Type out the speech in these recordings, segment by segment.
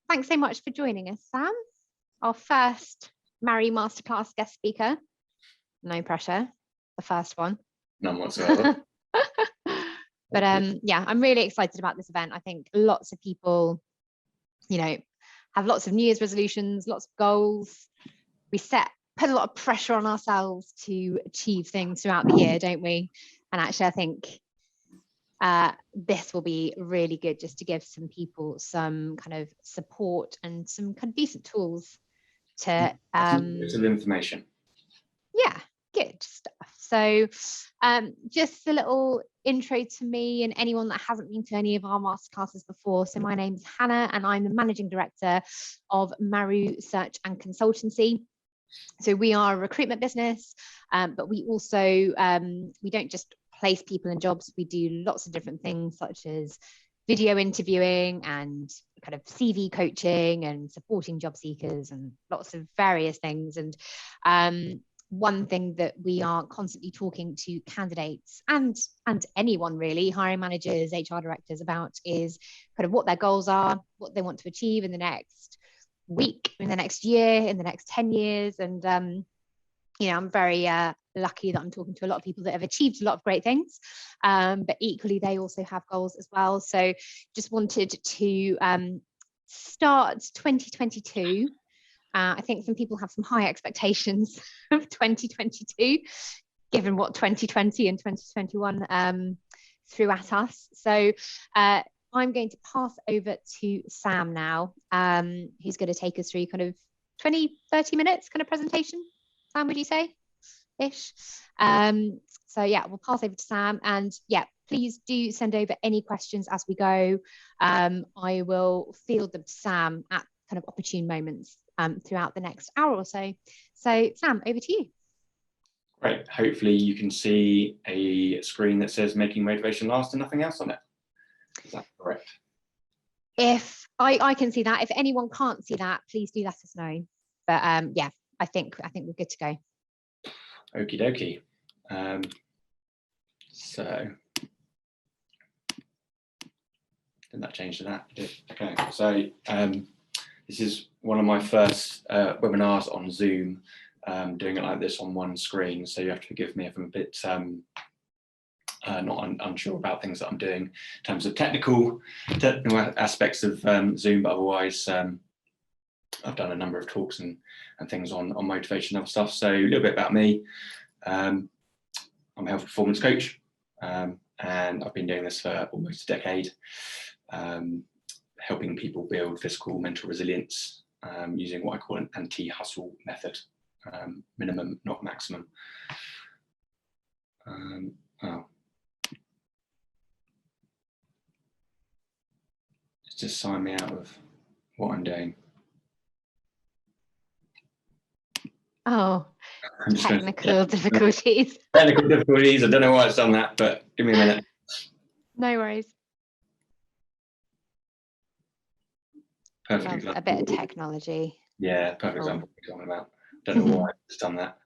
thanks so much for joining us, Sam. Our first Maru Masterclass guest speaker. No pressure, the first one. None whatsoever. But yeah, I'm really excited about this event. I think lots of people, have lots of New Year's resolutions, lots of goals. We put a lot of pressure on ourselves to achieve things throughout the year, don't we? And actually, I think this will be really good just to give some people some kind of support and some kind of decent tools to bits of information. Yeah, good stuff. So just a little intro to me and anyone that hasn't been to any of our masterclasses before. So my name's Hannah and I'm the Managing Director of Maru Search and Consultancy. So we are a recruitment business, but we also, we don't just place people in jobs. We do lots of different things such as video interviewing and kind of CV coaching and supporting job seekers and lots of various things. And one thing that we are constantly talking to candidates and anyone really, hiring managers, HR directors about is kind of what their goals are, what they want to achieve in the next week, in the next year, in the next 10 years. And I'm very lucky that I'm talking to a lot of people that have achieved a lot of great things, but equally they also have goals as well. So just wanted to start 2022. I think some people have some high expectations of 2022, given what 2020 and 2021 threw at us. So I'm going to pass over to Sam now, who's going to take us through kind of 20, 30 minutes kind of presentation. Sam, would you say? Ish. So yeah, we'll pass over to Sam, and yeah, please do send over any questions as we go. I will field them to Sam at kind of opportune moments throughout the next hour or so. So Sam, over to you. Great. Hopefully you can see a screen that says making motivation last and nothing else on it. Is that correct? If I can see that, if anyone can't see that, please do let us know. But yeah, I think we're good to go. Okie dokie. So did that change to that? Okay. So this is one of my first webinars on Zoom, doing it like this on one screen. So you have to forgive me if I'm a bit not unsure about things that I'm doing in terms of technical aspects of Zoom, but otherwise I've done a number of talks and things on motivation and other stuff. So a little bit about me. I'm a health performance coach, and I've been doing this for almost a decade, helping people build physical, mental resilience using what I call an anti-hustle method, minimum, not maximum. Just sign me out of what I'm doing. Oh, technical difficulties. Technical difficulties. I don't know why it's done that, but give me a minute. No worries. Perfect Love example. a bit of technology. Yeah, perfect example of what I'm talking about. Don't know why it's done that.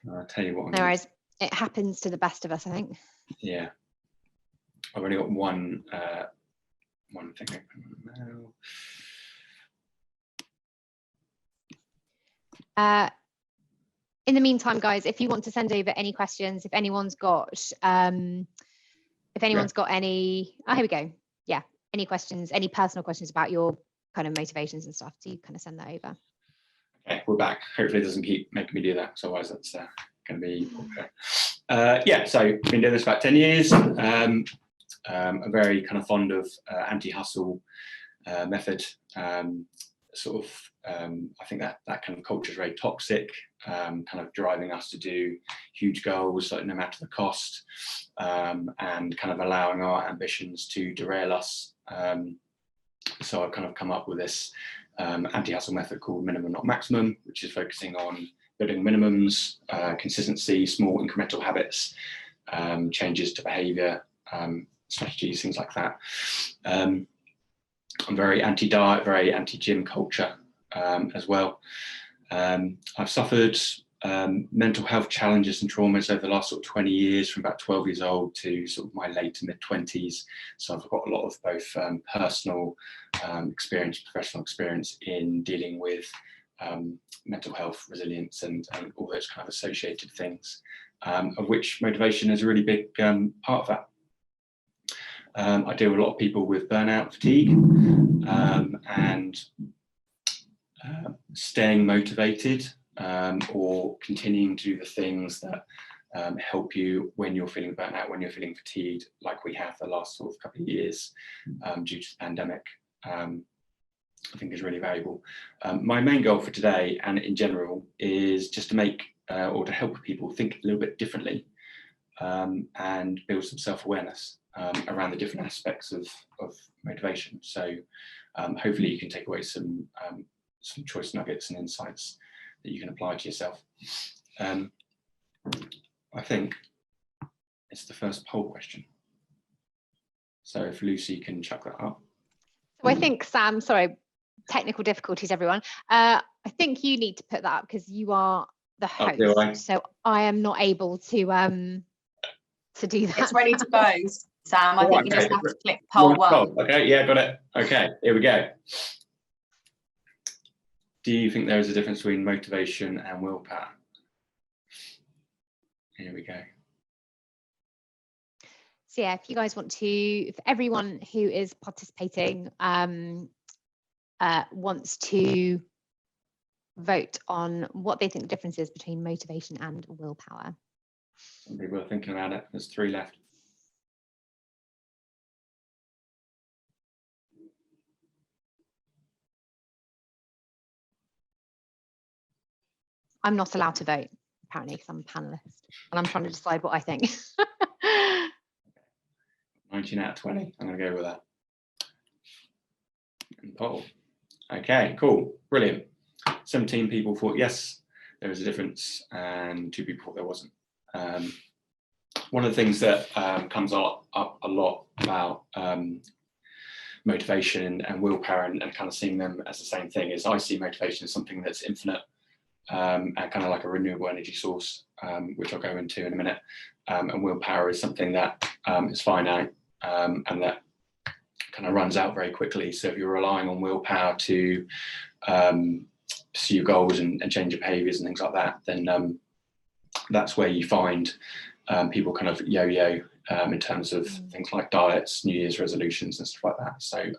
I'll tell you what. No worries. It happens to the best of us, I think. Yeah. I've only got one thing open now. In the meantime, guys, if you want to send over any questions, if anyone's got any, here we go. Yeah, any questions, any personal questions about your kind of motivations and stuff, do you kind of send that over? Okay, we're back. Hopefully it doesn't keep making me do that, so otherwise that's going to be okay. Yeah, so I've been doing this about 10 years. I'm very kind of fond of anti-hustle method. I think that kind of culture is very toxic, kind of driving us to do huge goals, like no matter the cost, and kind of allowing our ambitions to derail us. So I've kind of come up with this anti-hustle method called minimum, not maximum, which is focusing on building minimums, consistency, small incremental habits, changes to behavior, strategies, things like that. I'm very anti-diet, very anti-gym culture as well. I've suffered mental health challenges and traumas over the last sort of 20 years, from about 12 years old to sort of my late to mid 20s. So I've got a lot of both personal experience, professional experience in dealing with mental health, resilience, and all those kind of associated things, of which motivation is a really big part of that. I deal with a lot of people with burnout, fatigue, and staying motivated, or continuing to do the things that help you when you're feeling burnt out, when you're feeling fatigued, like we have the last sort of couple of years due to the pandemic, I think is really valuable. My main goal for today and in general is just to make or to help people think a little bit differently, and build some self-awareness around the different aspects of motivation. So hopefully you can take away some choice nuggets and insights that you can apply to yourself. I think it's the first poll question. So if Lucy can chuck that up. So I think, Sam, sorry, technical difficulties, everyone. I think you need to put that up because you are the host. So I am not able to do that. It's ready to go, Sam. I think you just have to click poll one. Okay, yeah, got it. Okay, here we go. Do you think there is a difference between motivation and willpower? Here we go. So yeah, if you guys want to, if everyone who is participating wants to vote on what they think the difference is between motivation and willpower. Some people are thinking about it. There's 3 left. I'm not allowed to vote, apparently, because I'm a panelist and I'm trying to decide what I think. 19 out of 20. I'm going to go with that. And poll. Okay, cool. Brilliant. 17 people thought yes, there is a difference, and 2 people thought there wasn't. One of the things that comes up a lot about motivation and willpower and kind of seeing them as the same thing is I see motivation as something that's infinite, and kind of like a renewable energy source, which I'll go into in a minute. And willpower is something that is finite, and that kind of runs out very quickly. So if you're relying on willpower to pursue your goals and change your behaviors and things like that, then that's where you find people kind of yo-yo in terms of things like diets, New Year's resolutions and stuff like that. So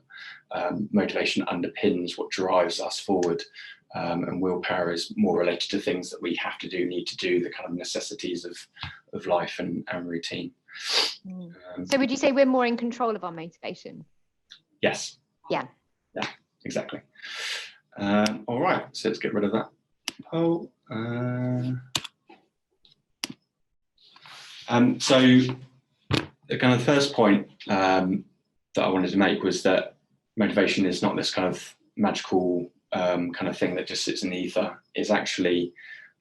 motivation underpins what drives us forward, and willpower is more related to things that we have to do, need to do, the kind of necessities of life and routine. So would you say we're more in control of our motivation? Yes. Yeah. Yeah, exactly. All right, so let's get rid of that poll. So the kind of first point that I wanted to make was that motivation is not this kind of magical kind of thing that just sits in the ether. It's actually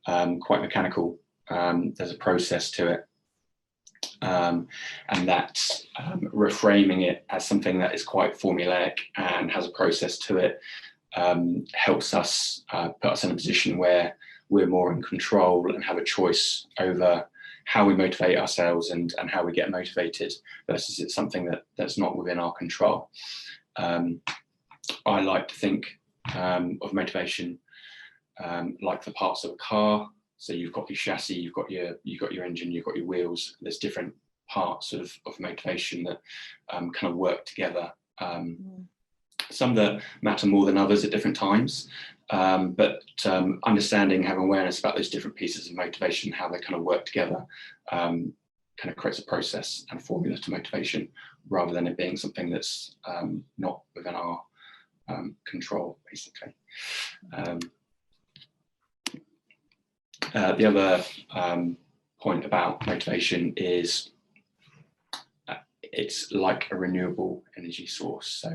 quite mechanical. There's a process to it, and that's reframing it as something that is quite formulaic and has a process to it, helps us put us in a position where we're more in control and have a choice over how we motivate ourselves and how we get motivated, versus it's something that's not within our control. I like to think of motivation like the parts of a car. So you've got your chassis, you've got your engine, you've got your wheels. There's different parts of motivation that kind of work together. Some that matter more than others at different times, but understanding, having awareness about those different pieces of motivation, how they kind of work together, kind of creates a process and a formula to motivation, rather than it being something that's not within our control, basically. The other point about motivation is it's like a renewable energy source. So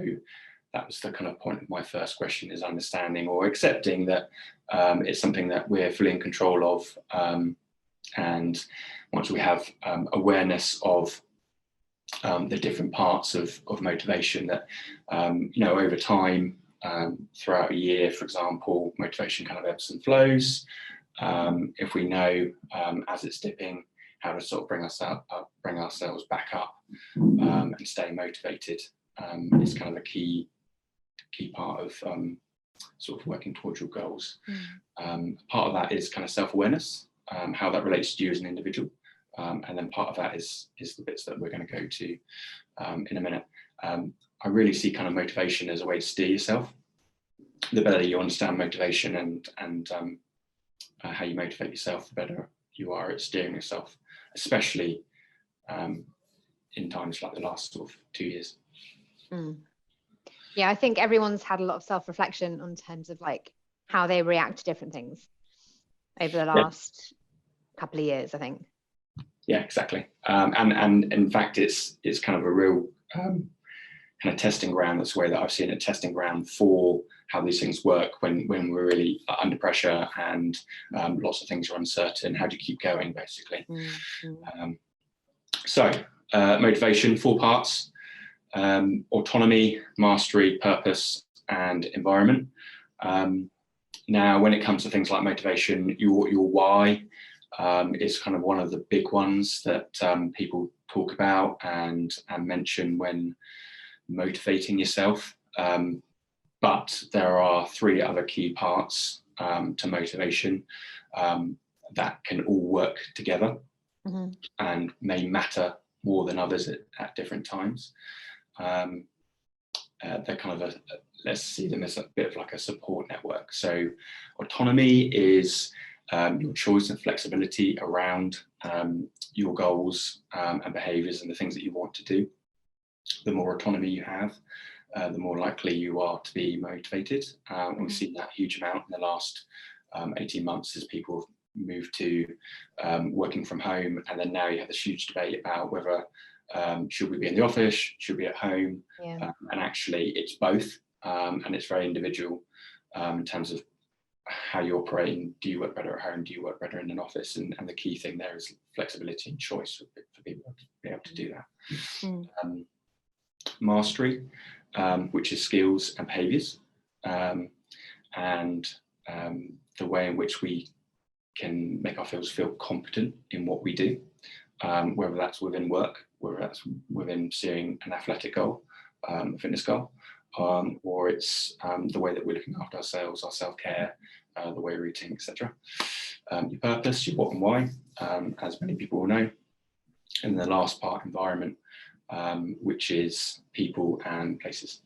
that was the kind of point of my first question, is understanding or accepting that it's something that we're fully in control of. And once we have awareness of the different parts of motivation, that, over time, throughout a year, for example, motivation kind of ebbs and flows. If we know as it's dipping, how to sort of bring ourselves back up and stay motivated is kind of a key part of sort of working towards your goals. Part of that is kind of self-awareness, how that relates to you as an individual, and then part of that is the bits that we're going to go to in a minute. I really see kind of motivation as a way to steer yourself. The better you understand motivation and how you motivate yourself, the better you are at steering yourself, especially in times like the last sort of 2 years. Yeah, I think everyone's had a lot of self-reflection on terms of like how they react to different things over the last couple of years, I think. Yeah, exactly. And in fact, it's kind of a real kind of testing ground. That's the way that I've seen it, testing ground for how these things work when we're really under pressure and lots of things are uncertain. How do you keep going, basically? So motivation, 4 parts: autonomy, mastery, purpose, and environment. Now, when it comes to things like motivation, your why is kind of one of the big ones that people talk about and mention when motivating yourself. But there are 3 other key parts to motivation that can all work together and may matter more than others at different times. They're kind of let's see them as a bit of like a support network. So autonomy is your choice and flexibility around your goals and behaviors and the things that you want to do. The more autonomy you have, the more likely you are to be motivated. We've seen that huge amount in the last 18 months as people have moved to working from home, and then now you have this huge debate about whether should we be in the office, should we be at home, and actually it's both, and it's very individual in terms of how you operate. Do you work better at home? Do you work better in an office? And the key thing there is flexibility and choice for people to be able to do that. Mastery, which is skills and behaviors, and the way in which we can make ourselves feel competent in what we do, whether that's within work, whether that's within pursuing an athletic goal, a fitness goal, or it's the way that we're looking after ourselves, our self-care, the way we're eating, etc. Your purpose, your what and why, as many people will know. And the last part, environment, which is people and places.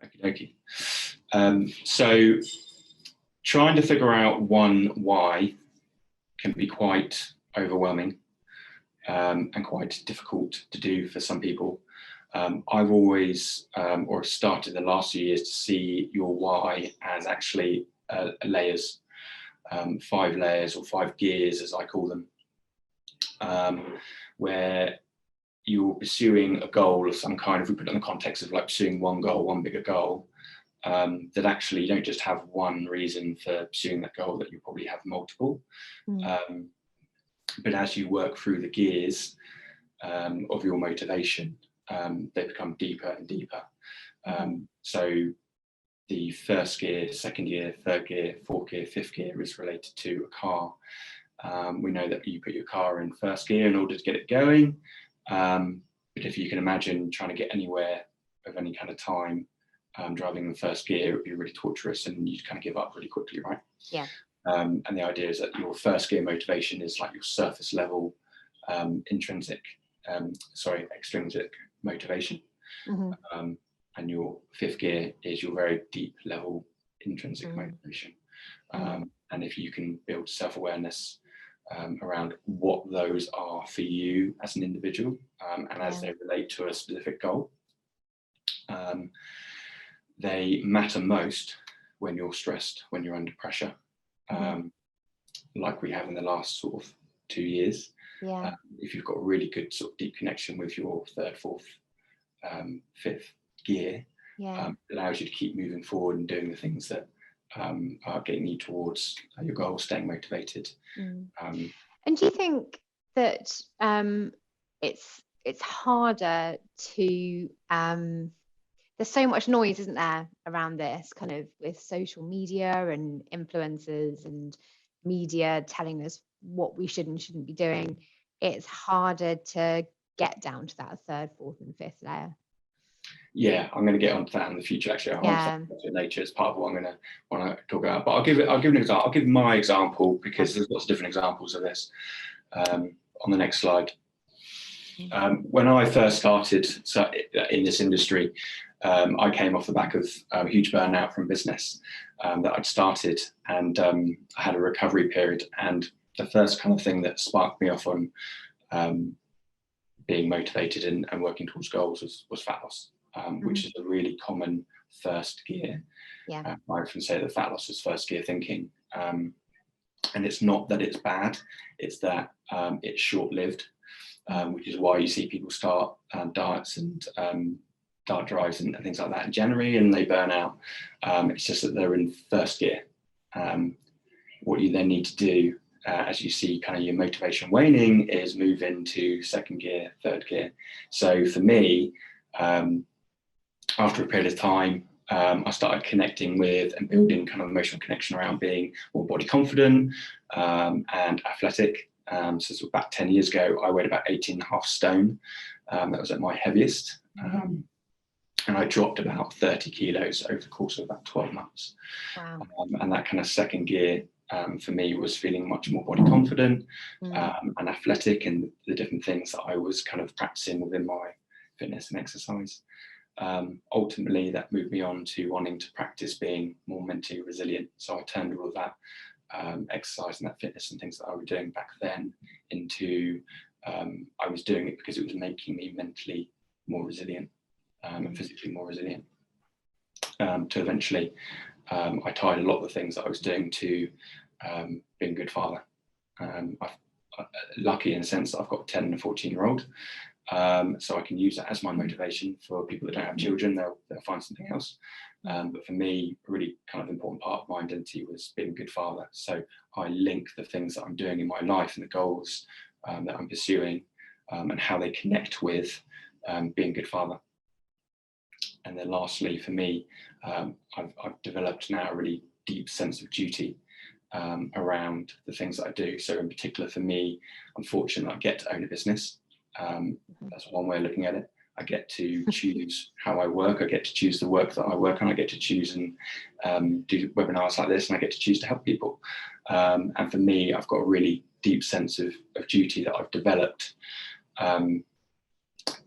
Okie dokie. So trying to figure out one why can be quite overwhelming and quite difficult to do for some people. I've always, or started the last few years, to see your why as actually layers, 5 layers or 5 gears, as I call them, where you're pursuing a goal of some kind. If we put it in the context of like pursuing one goal, one bigger goal, that actually you don't just have one reason for pursuing that goal, that you probably have multiple. But as you work through the gears of your motivation, they become deeper and deeper. So the first gear, second gear, third gear, fourth gear, fifth gear is related to a car. We know that you put your car in first gear in order to get it going. But if you can imagine trying to get anywhere of any kind of time driving in first gear, it would be really torturous and you'd kind of give up really quickly, right? Yeah. And the idea is that your first gear motivation is like your surface level extrinsic motivation. And your fifth gear is your very deep level intrinsic motivation. And if you can build self-awareness around what those are for you as an individual, and as they relate to a specific goal, they matter most when you're stressed, when you're under pressure, like we have in the last sort of 2 years. If you've got a really good sort of deep connection with your third, fourth, fifth gear, it allows you to keep moving forward and doing the things that are getting you towards your goal, staying motivated. And do you think that it's harder to there's so much noise, isn't there, around this, kind of with social media and influencers and media telling us what we should and shouldn't be doing. It's harder to get down to that third, fourth and fifth layer. Yeah, I'm going to get onto that in the future. Actually, I want to nature as part of what I'm going to want to talk about. But I'll give an example. I'll give my example because there's lots of different examples of this on the next slide. When I first started in this industry, I came off the back of a huge burnout from business that I'd started, and I had a recovery period. And the first kind of thing that sparked me off on being motivated and working towards goals was fat loss. Which is a really common first gear. I often say that fat loss is first gear thinking. And it's not that it's bad, it's that it's short-lived, which is why you see people start diets and diet drives and things like that in January and they burn out. It's just that they're in first gear. What you then need to do as you see kind of your motivation waning is move into second gear, third gear. So for me, after a period of time, I started connecting with and building kind of emotional connection around being more body confident and athletic. So this was about 10 years ago. I weighed about 18.5 stone. That was at my heaviest. And I dropped about 30 kilos over the course of about 12 months. Wow. And that kind of second gear for me was feeling much more body confident and athletic in the different things that I was kind of practicing within my fitness and exercise. Ultimately, that moved me on to wanting to practice being more mentally resilient. So I turned all of that exercise and that fitness and things that I was doing back then into I was doing it because it was making me mentally more resilient and physically more resilient. To eventually, I tied a lot of the things that I was doing to being a good father. I'm lucky in the sense that I've got a 10 and a 14-year-old. So I can use that as my motivation. For people that don't have children, they'll find something else. But for me, a really kind of important part of my identity was being a good father. So I link the things that I'm doing in my life and the goals that I'm pursuing and how they connect with being a good father. And then lastly, for me, I've developed now a really deep sense of duty around the things that I do. So in particular for me, I'm fortunate I get to own a business. That's one way of looking at it. I get to choose how I work. I get to choose the work that I work on. I get to choose and do webinars like this, and I get to choose to help people. And for me, I've got a really deep sense of duty that I've developed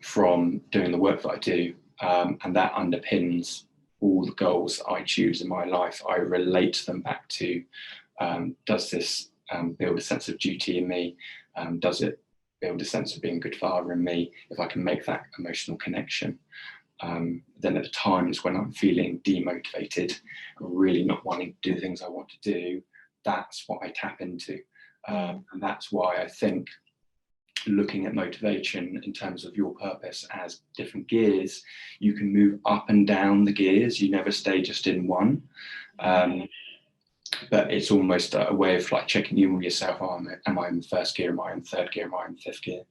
from doing the work that I do, and that underpins all the goals that I choose in my life. I relate them back to, does this build a sense of duty in me? Does it build a sense of being a good father in me? If I can make that emotional connection, then at the times when I'm feeling demotivated, really not wanting to do the things I want to do, that's what I tap into. And that's why I think looking at motivation in terms of your purpose as different gears, you can move up and down the gears. You never stay just in one. But it's almost a way of like checking in with yourself. Am I in first gear? Am I in third gear? Am I in fifth gear?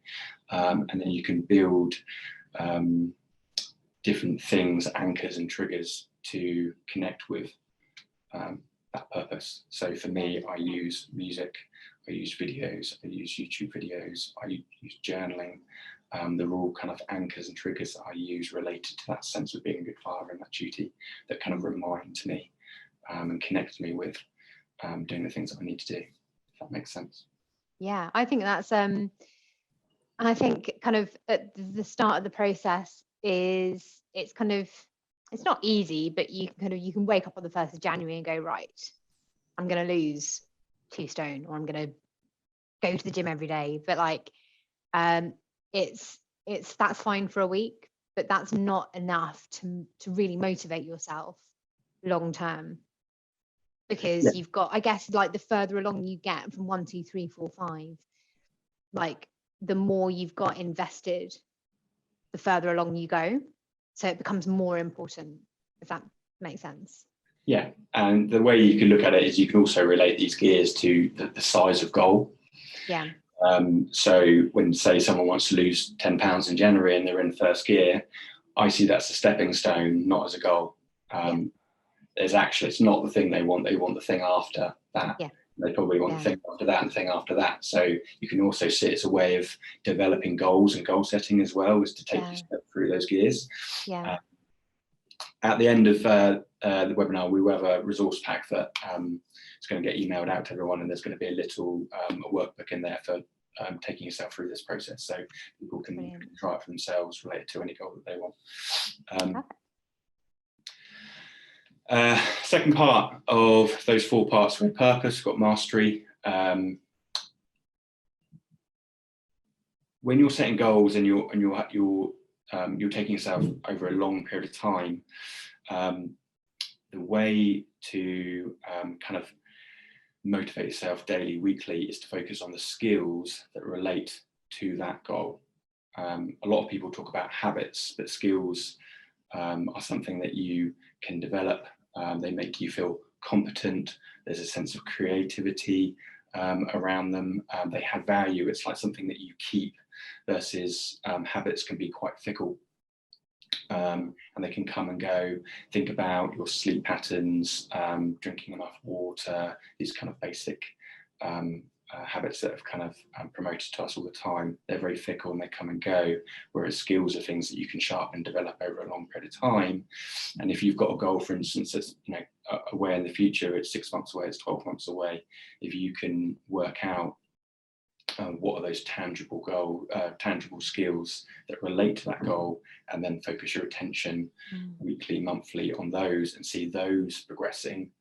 And then you can build different things, anchors and triggers to connect with that purpose. So for me, I use music, I use videos, I use YouTube videos, I use journaling. They're all kind of anchors and triggers that I use related to that sense of being a good father and that duty that kind of remind me and connect me with doing the things that I need to do, if that makes sense. Yeah, I think that's I think kind of at the start of the process is it's not easy, but you can wake up on the 1st of January and go, right, I'm going to lose 2 stone, or I'm going to go to the gym every day. But like it's that's fine for a week, but that's not enough to really motivate yourself long term. Because you've got, I guess, like the further along you get from 1, 2, 3, 4, 5, like the more you've got invested, the further along you go. So it becomes more important, if that makes sense. Yeah, and the way you can look at it is you can also relate these gears to the size of goal. Yeah. So when, say, someone wants to lose 10 pounds in January and they're in first gear, I see that's a stepping stone, not as a goal. It's not the thing they want the thing after that. They probably want the thing after that and the thing after that. So you can also see it's a way of developing goals and goal setting as well, is to take you step through those gears. At the end of the webinar, we will have a resource pack that is going to get emailed out to everyone, and there's going to be a little a workbook in there for taking yourself through this process, so people can try it for themselves related to any goal that they want. Second part of those 4 parts, we've got purpose, we've got mastery. When you're setting goals and you're taking yourself over a long period of time, the way to kind of motivate yourself daily, weekly, is to focus on the skills that relate to that goal. A lot of people talk about habits, but skills are something that you can develop. They make you feel competent. There's a sense of creativity around them. They have value. It's like something that you keep, versus habits can be quite fickle. And they can come and go. Think about your sleep patterns, drinking enough water, these kind of basic habits that have kind of promoted to us all the time. They're very fickle and they come and go, whereas skills are things that you can sharpen and develop over a long period of time. And if you've got a goal, for instance, that's away in the future, it's 6 months away, it's 12 months away, if you can work out what are those tangible skills that relate to that goal, and then focus your attention weekly, monthly on those and see those progressing,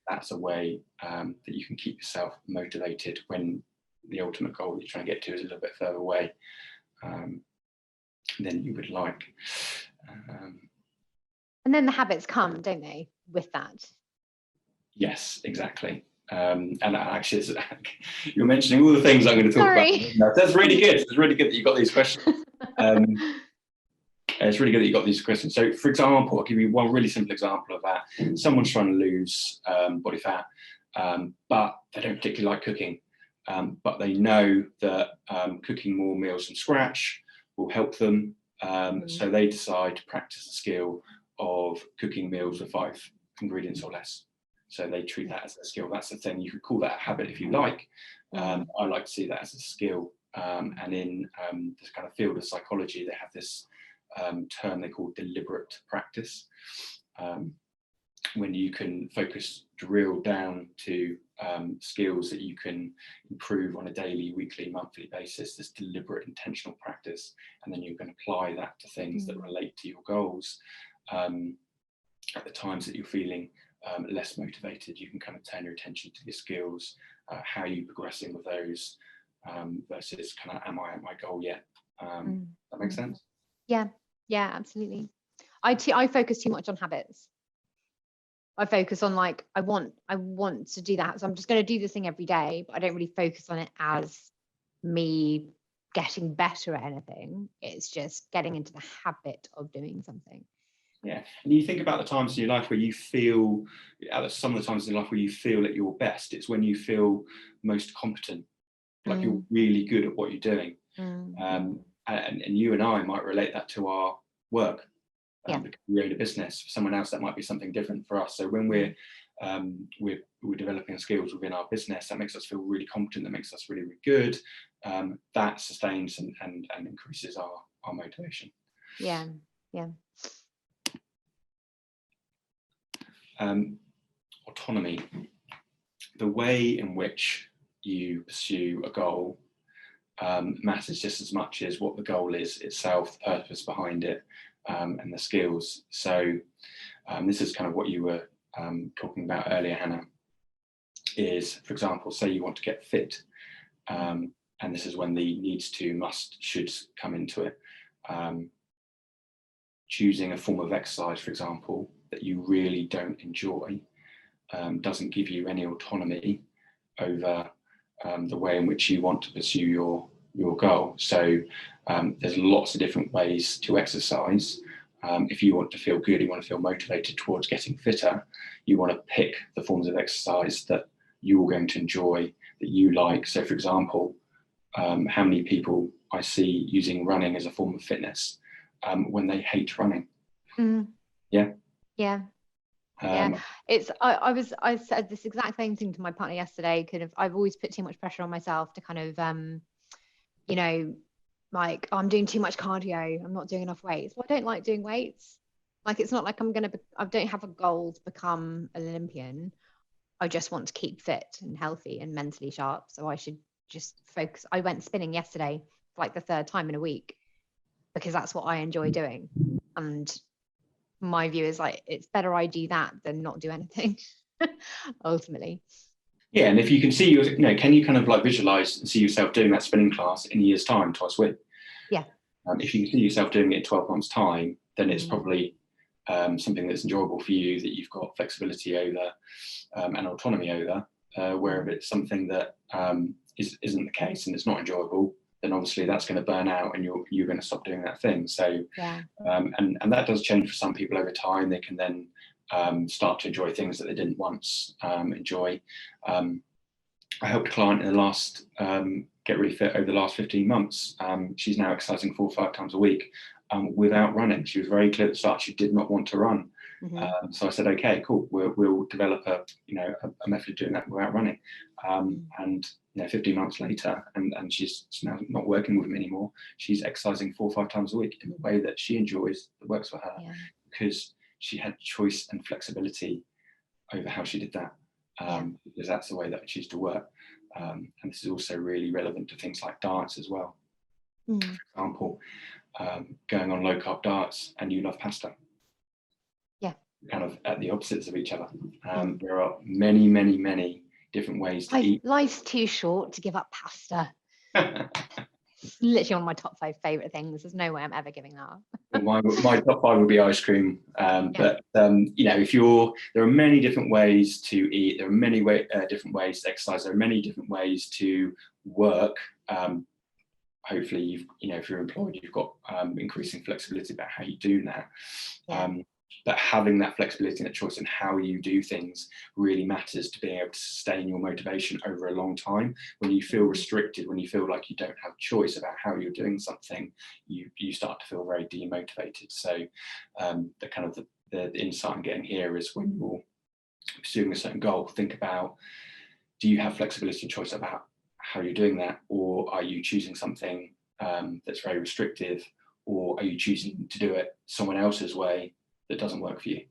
that's a way that you can keep yourself motivated when the ultimate goal that you're trying to get to is a little bit further away than you would like. And then the habits come, don't they, with that? Yes, exactly. And actually, you're mentioning all the things I'm going to talk about. That's really good. It's really good that you got these questions. It's really good that you got these questions. So, for example, I'll give you one really simple example of that. Someone's trying to lose body fat, but they don't particularly like cooking. But they know that cooking more meals from scratch will help them. So they decide to practice the skill of cooking meals with 5 ingredients or less. So they treat that as a skill. That's the thing. You could call that a habit if you like. I like to see that as a skill. And in this kind of field of psychology, they have this term they call deliberate practice. When you can drill down to skills that you can improve on a daily, weekly, monthly basis, this deliberate, intentional practice, and then you can apply that to things that relate to your goals. At the times that you're feeling less motivated, you can kind of turn your attention to your skills, how are you progressing with those, versus kind of, am I at my goal yet? That makes sense? Yeah, absolutely. I focus too much on habits. I focus on like, I want to do that, so I'm just going to do this thing every day, but I don't really focus on it as me getting better at anything. It's just getting into the habit of doing something. Yeah, and you think about the times in your life where you feel, some of the times in your life where you feel at your best, it's when you feel most competent, like you're really good at what you're doing. And you and I might relate that to our work. Because we own a business. For someone else, that might be something different for us. So when we're developing skills within our business, that makes us feel really competent, that makes us really, really good. That sustains and increases our motivation. Yeah. Autonomy. The way in which you pursue a goal matters just as much as what the goal is itself, the purpose behind it, and the skills. So this is kind of what you were talking about earlier, Hannah, is, for example, say you want to get fit, and this is when the needs to, must, shoulds come into it. Choosing a form of exercise, for example, that you really don't enjoy doesn't give you any autonomy over the way in which you want to pursue your goal. So there's lots of different ways to exercise. If you want to feel good, you want to feel motivated towards getting fitter, you want to pick the forms of exercise that you're going to enjoy, that you like. So, for example, how many people I see using running as a form of fitness, when they hate running. Mm. Yeah. Yeah. It's I said this exact same thing to my partner yesterday. Kind of, I've always put too much pressure on myself to kind of you know, like, oh, I'm doing too much cardio, I'm not doing enough weights. Well, I don't like doing weights. Like, it's not like I don't have a goal to become an Olympian. I just want to keep fit and healthy and mentally sharp. So I should just focus. I went spinning yesterday for like the 3rd time in a week because that's what I enjoy doing. And my view is like, it's better I do that than not do anything ultimately. Yeah, and if you can see, can you kind of like visualize and see yourself doing that spinning class in a year's time, twice a week? Yeah. If you can see yourself doing it in 12 months' time, then it's probably something that's enjoyable for you, that you've got flexibility over and autonomy over. Where if it's something that isn't the case and it's not enjoyable, then obviously that's going to burn out and you're going to stop doing that thing. So, and that does change for some people over time. They can then start to enjoy things that they didn't once enjoy. I helped a client in the last get really fit over the last 15 months. She's now exercising 4 or 5 times a week without running. She was very clear at the start she did not want to run. So I said, okay, cool, we'll develop a method of doing that without running. And 15 months later, and she's now not working with him anymore. She's exercising 4 or 5 times a week in the way that she enjoys, that works for her, because she had choice and flexibility over how she did that. Because that's the way that I choose to work. And this is also really relevant to things like diets as well. For example, going on low carb diets and you love pasta. Kind of at the opposites of each other. There are many, many, many different ways to eat. Life's too short to give up pasta. It's literally one of my top 5 favorite things. There's no way I'm ever giving that up. my top 5 would be ice cream. But there are many different ways to eat. There are many different ways to exercise. There are many different ways to work. Hopefully, if you're employed, you've got increasing flexibility about how you do that. But having that flexibility and that choice in how you do things really matters to being able to sustain your motivation over a long time. When you feel restricted, when you feel like you don't have choice about how you're doing something, you start to feel very demotivated. So the insight I'm getting here is, when you're pursuing a certain goal, think about, do you have flexibility and choice about how you're doing that, or are you choosing something that's very restrictive, or are you choosing to do it someone else's way that doesn't work for you?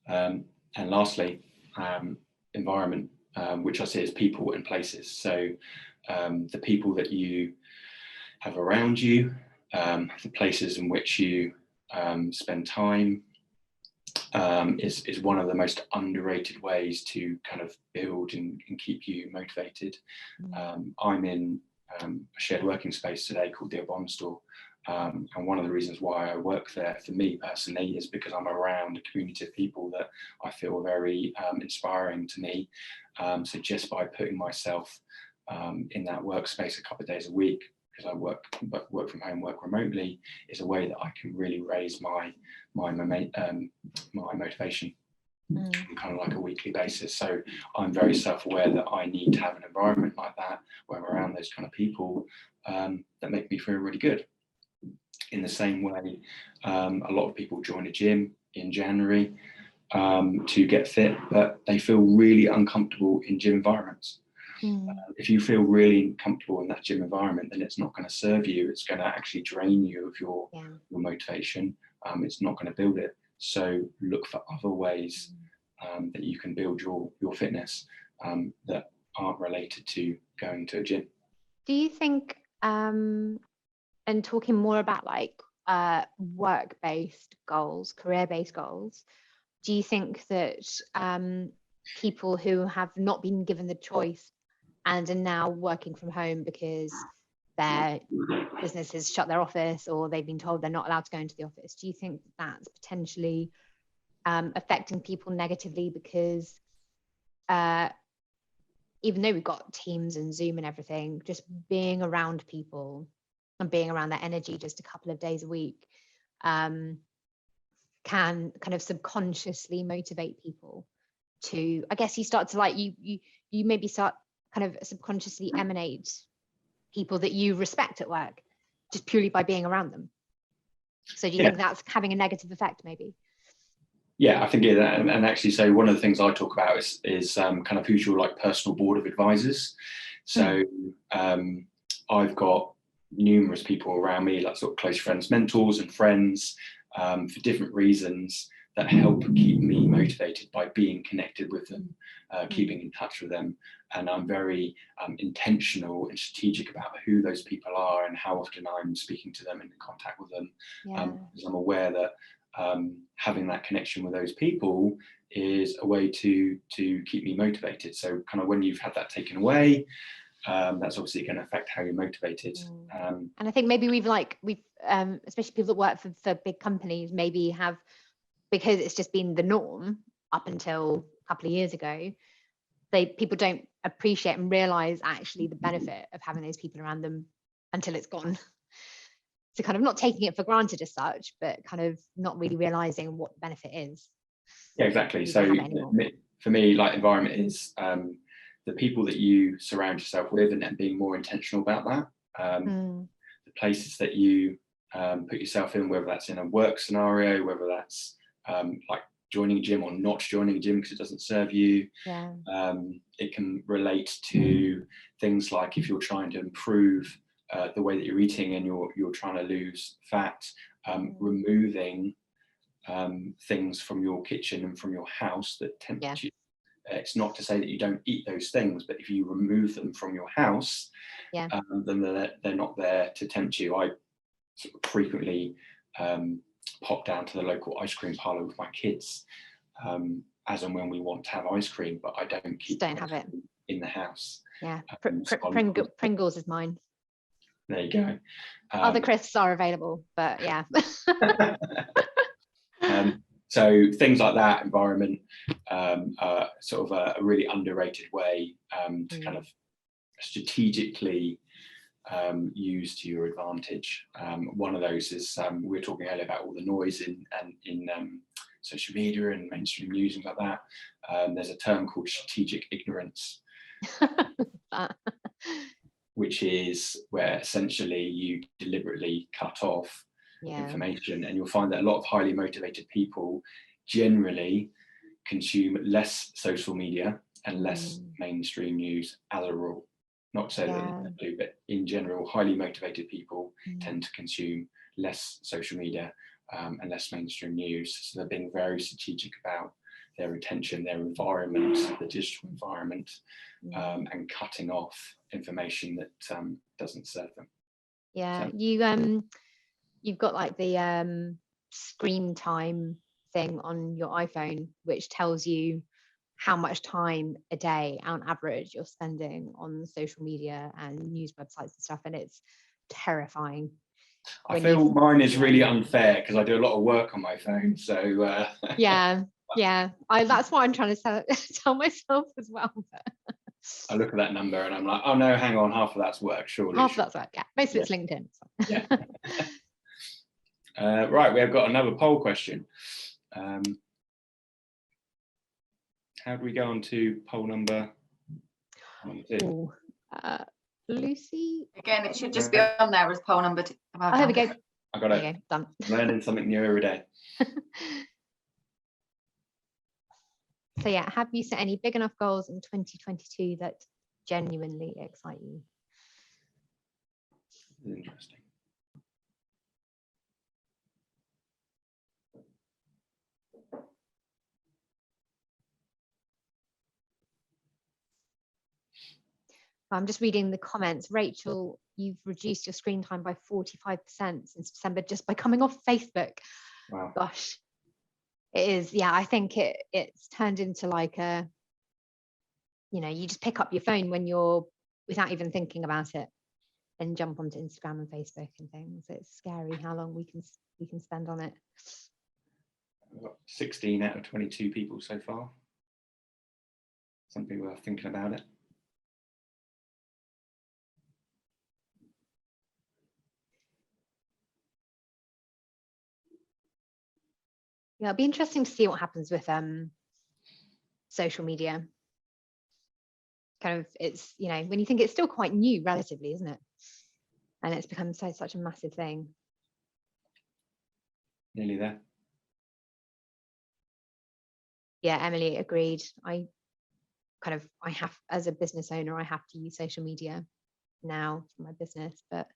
And lastly, environment, which I see as people and places. So the people that you have around you, the places in which you spend time, is one of the most underrated ways to kind of build and keep you motivated. I'm in a shared working space today called the Bond Store, and one of the reasons why I work there, for me personally, is because I'm around a community of people that I feel are very inspiring to me. So just by putting myself in that workspace a couple of days a week, because I work from home, work remotely, is a way that I can really raise my motivation on kind of like a weekly basis. So I'm very self-aware that I need to have an environment like that, where I'm around those kind of people that make me feel really good. In the same way, a lot of people join a gym in January to get fit, but they feel really uncomfortable in gym environments. If you feel really comfortable in that gym environment, then it's not going to serve you. It's going to actually drain you of your motivation. It's not going to build it. So look for other ways that you can build your fitness that aren't related to going to a gym. Do you think, and talking more about like work-based goals, career-based goals, do you think that people who have not been given the choice and are now working from home because their business has shut their office, or they've been told they're not allowed to go into the office, do you think that's potentially affecting people negatively? Because even though we've got Teams and Zoom and everything, just being around people and being around their energy just a couple of days a week can kind of subconsciously motivate people to, I guess, you start to like, you maybe start kind of subconsciously emanate people that you respect at work just purely by being around them? So do you think that's having a negative effect maybe? Yeah, I think it, and actually, so one of the things I talk about is kind of who's your like personal board of advisors. So I've got numerous people around me, like sort of close friends, mentors and friends, for different reasons that help keep me motivated by being connected with them, keeping in touch with them. And I'm very intentional and strategic about who those people are and how often I'm speaking to them and in contact with them. Because I'm aware that having that connection with those people is a way to keep me motivated. So kind of when you've had that taken away, that's obviously going to affect how you're motivated. And I think maybe we've especially people that work for big companies maybe have, because it's just been the norm up until a couple of years ago, people don't appreciate and realize actually the benefit of having those people around them until it's gone. So kind of not taking it for granted as such, but kind of not really realizing what the benefit is. Yeah, exactly. So for me, like environment is the people that you surround yourself with, and then being more intentional about that. The places that you put yourself in, whether that's in a work scenario, whether that's like joining a gym or not joining a gym because it doesn't serve you. It can relate to things like if you're trying to improve the way that you're eating and you're trying to lose fat, removing things from your kitchen and from your house that tempt you. It's not to say that you don't eat those things, but if you remove them from your house, then they're not there to tempt you. I sort of frequently pop down to the local ice cream parlour with my kids as and when we want to have ice cream, but I don't have it in the house. Pringles is mine. There you go. Other crisps are available, but yeah. So things like that, environment, sort of a really underrated way to kind of strategically use to your advantage. One of those is we were talking earlier about all the noise in social media and mainstream news and like that. There's a term called strategic ignorance, which is where essentially you deliberately cut off information, and you'll find that a lot of highly motivated people generally consume less social media and less mainstream news as a rule. Not to say that they do, but in general, highly motivated people tend to consume less social media and less mainstream news. So they're being very strategic about their attention, their environment, the digital environment, and cutting off information that doesn't serve them. You've got like the screen time thing on your iPhone, which tells you how much time a day on average you're spending on social media and news websites and stuff, and it's terrifying. I feel mine is really unfair because I do a lot of work on my phone, so that's what I'm trying to tell myself as well. I look at that number and I'm like, oh no, hang on, half of that's work, surely. Half of that's work, most of it's LinkedIn. So. Right, we have got another poll question. How do we go on to poll number 2? Lucy? Again, it should just be on there as poll number 2. Oh, here we go. I got it. Done. Learning something new every day. So yeah, have you set any big enough goals in 2022 that genuinely excite you? Interesting. I'm just reading the comments. Rachel, you've reduced your screen time by 45% since December just by coming off Facebook. Wow. Gosh, it is. Yeah, I think it's turned into like a, you just pick up your phone when you're without even thinking about it and jump onto Instagram and Facebook and things. It's scary how long we can spend on it. We've got 16 out of 22 people so far. Something worth thinking about it. Yeah, it'll be interesting to see what happens with social media, kind of, it's, you know, when you think it's still quite new relatively, isn't it? And it's become such a massive thing. Nearly there. Yeah, Emily, agreed. I have, as a business owner, I have to use social media now for my business, but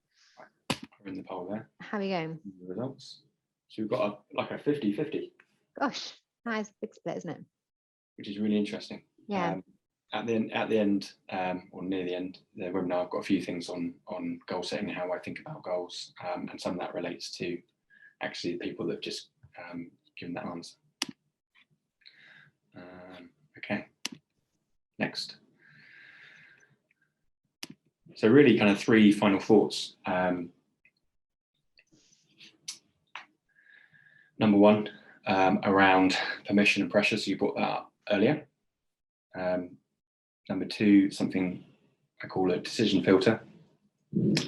We're in the poll there. how are we going? The results. So we've got like a 50-50. Gosh, that is a big split, isn't it? Which is really interesting. Yeah. At the end, or near the end, the webinar, I've got a few things on goal setting and how I think about goals, and some of that relates to actually the people that have just given that answer. Okay, next. So really kind of 3 final thoughts. Number 1, around permission and pressure, so you brought that up earlier. Number 2, something I call a decision filter.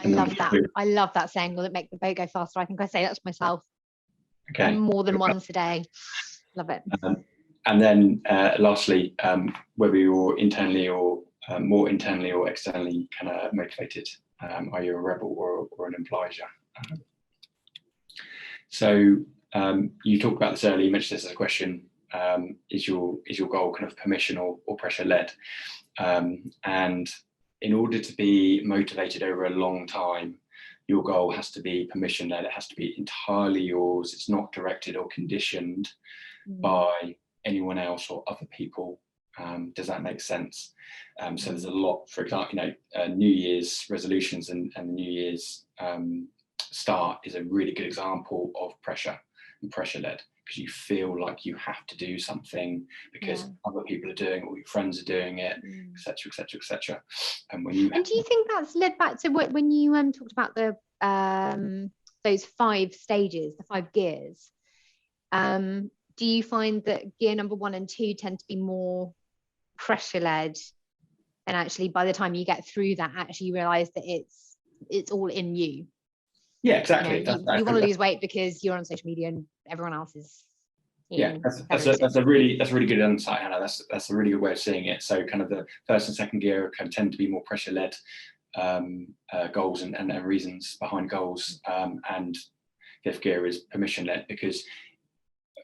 I love that. I love that saying, will it make the boat go faster? I think I say that to myself more than once a day. Love it. And then lastly, whether you're internally or more internally or externally kind of motivated, are you a rebel or an obliger? So you talked about this earlier, you mentioned this as a question, is your goal kind of permission or pressure led? And in order to be motivated over a long time, your goal has to be permission led. It has to be entirely yours. It's not directed or conditioned by anyone else or other people. Does that make sense? So there's a lot, for example, New Year's resolutions and the New Year's start is a really good example of pressure and pressure led, because you feel like you have to do something because other people are doing it, or your friends are doing it, etc., etc., etc. And when you do you think that's led back to when you talked about the those 5 stages, the 5 gears? Do you find that gear number 1 and 2 tend to be more pressure led, and actually by the time you get through that, actually you realize that it's all in you? Yeah, exactly. You want to lose weight because you're on social media and everyone else is. That's a really good insight, Hannah. That's a really good way of seeing it. So kind of the first and second gear can tend to be more pressure led goals and reasons behind goals, and 5th gear is permission led, because